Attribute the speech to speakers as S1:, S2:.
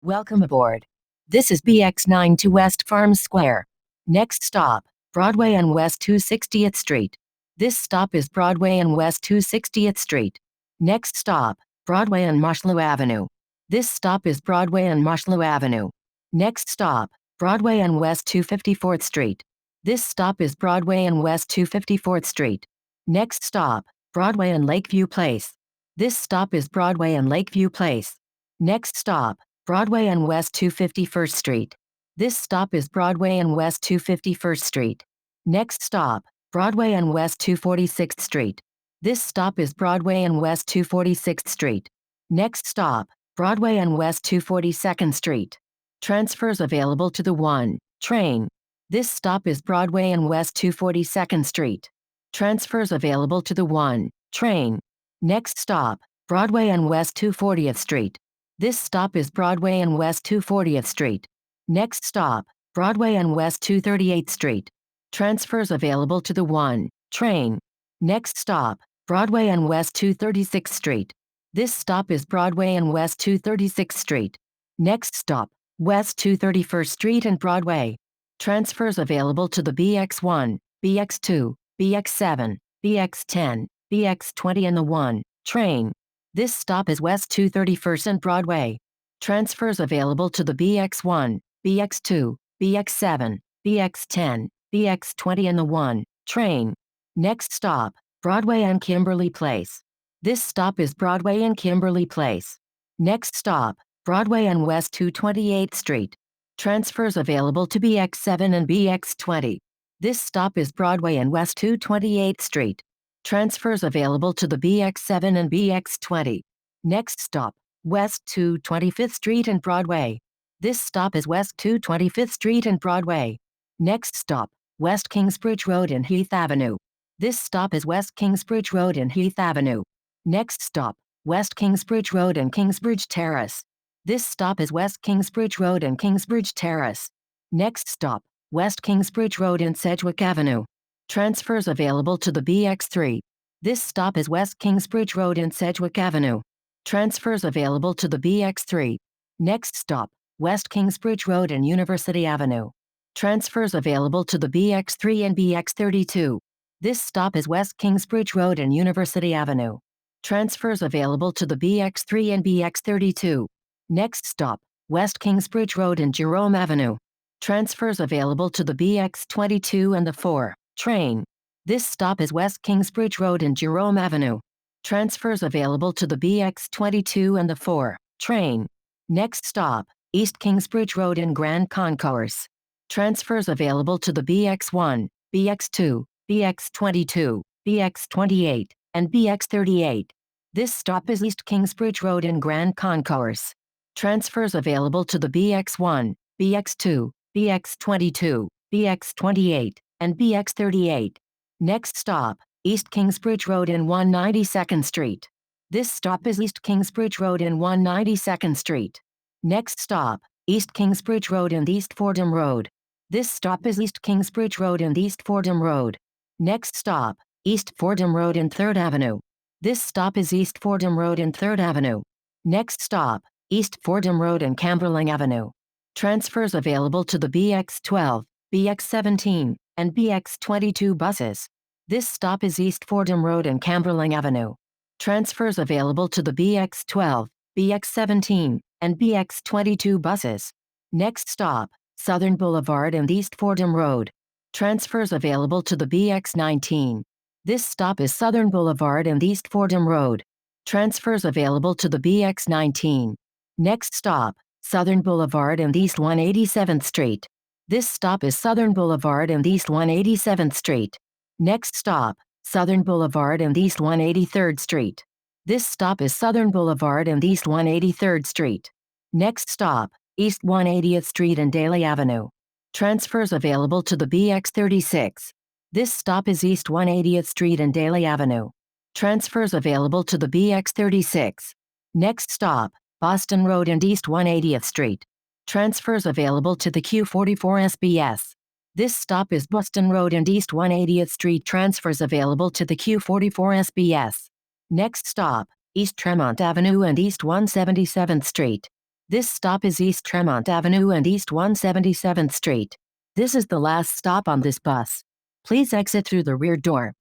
S1: Welcome aboard. This is BX9 to West Farms Square. Next stop, Broadway and West 260th Street. This stop is Broadway and West 260th Street. Next stop, Broadway and Moshlu Avenue. This stop is Broadway and Moshlu Avenue. Next stop, Broadway and West 254th Street. This stop is Broadway and West 254th Street. Next stop, Broadway and Lakeview Place. This stop is Broadway and Lakeview Place. Next stop, Broadway and West 251st Street. This stop is Broadway and West 251st Street. Next stop, Broadway and West 246th Street. This stop is Broadway and West 246th Street. Next stop, Broadway and West 242nd Street. Transfers available to the 1 train. This stop is Broadway and West 242nd Street. Transfers available to the 1 train. Next stop, Broadway and West 240th Street. This stop is Broadway and West 240th Street. Next stop, Broadway and West 238th Street. Transfers available to the 1 train. Next stop, Broadway and West 236th Street. This stop is Broadway and West 236th Street. Next stop, West 231st Street and Broadway. Transfers available to the BX1, BX2, BX7, BX10, BX20 and the 1 train. This stop is West 231st and Broadway. Transfers available to the BX1, BX2, BX7, BX10, BX20 and the 1 train. Next stop, Broadway and Kimberly Place. This stop is Broadway and Kimberly Place. Next stop, Broadway and West 228th Street. Transfers available to BX7 and BX20. This stop is Broadway and West 228th Street. Transfers available to the BX7 and BX20. Next stop, West 225th Street and Broadway. This stop is West 225th Street and Broadway. Next stop, West Kingsbridge Road and Heath Avenue. This stop is West Kingsbridge Road and Heath Avenue. Next stop, West Kingsbridge Road and Kingsbridge Terrace. This stop is West Kingsbridge Road and Kingsbridge Terrace. Next stop, West Kingsbridge Road and Sedgwick Avenue. Transfers available to the BX3. This stop is West Kingsbridge Road and Sedgwick Avenue. Transfers available to the BX3. Next stop, West Kingsbridge Road and University Avenue. Transfers available to the BX3 and BX32. This stop is West Kingsbridge Road and University Avenue. Transfers available to the BX3 and BX32. Next stop, West Kingsbridge Road and Jerome Avenue. Transfers available to the BX22 and the 4 train. This stop is West Kingsbridge Road and Jerome Avenue. Transfers available to the BX22 and the 4 train. Next stop, East Kingsbridge Road and Grand Concourse. Transfers available to the BX1, BX2, BX22, BX28, and BX38. This stop is East Kingsbridge Road and Grand Concourse. Transfers available to the BX1, BX2, BX22, BX28, and BX38. Next stop, East Kingsbridge Road and 192nd Street. This stop is East Kingsbridge Road and 192nd Street. Next stop, East Kingsbridge Road and East Fordham Road. This stop is East Kingsbridge Road and East Fordham Road. Next stop, East Fordham Road and 3rd Avenue. This stop is East Fordham Road and 3rd Avenue. Next stop, East Fordham Road and Camberling Avenue. Transfers available to the BX12, BX17, and BX22 buses. This stop is East Fordham Road and Camberling Avenue. Transfers available to the BX12, BX17, and BX22 buses. Next stop, Southern Boulevard and East Fordham Road. Transfers available to the BX19. This stop is Southern Boulevard and East Fordham Road. Transfers available to the BX19. Next stop, Southern Boulevard and East 187th Street. This stop is Southern Boulevard and East 187th Street. Next stop, Southern Boulevard and East 183rd Street. This stop is Southern Boulevard and East 183rd Street. Next stop, East 180th Street and Daly Avenue. Transfers available to the BX36. This stop is East 180th Street and Daly Avenue. Transfers available to the BX36. Next stop, Boston Road and East 180th Street. Transfers available to the Q44 SBS. This stop is Boston Road and East 180th Street. Transfers available to the Q44 SBS. Next stop, East Tremont Avenue and East 177th Street. This stop is East Tremont Avenue and East 177th Street. This is the last stop on this bus. Please exit through the rear door.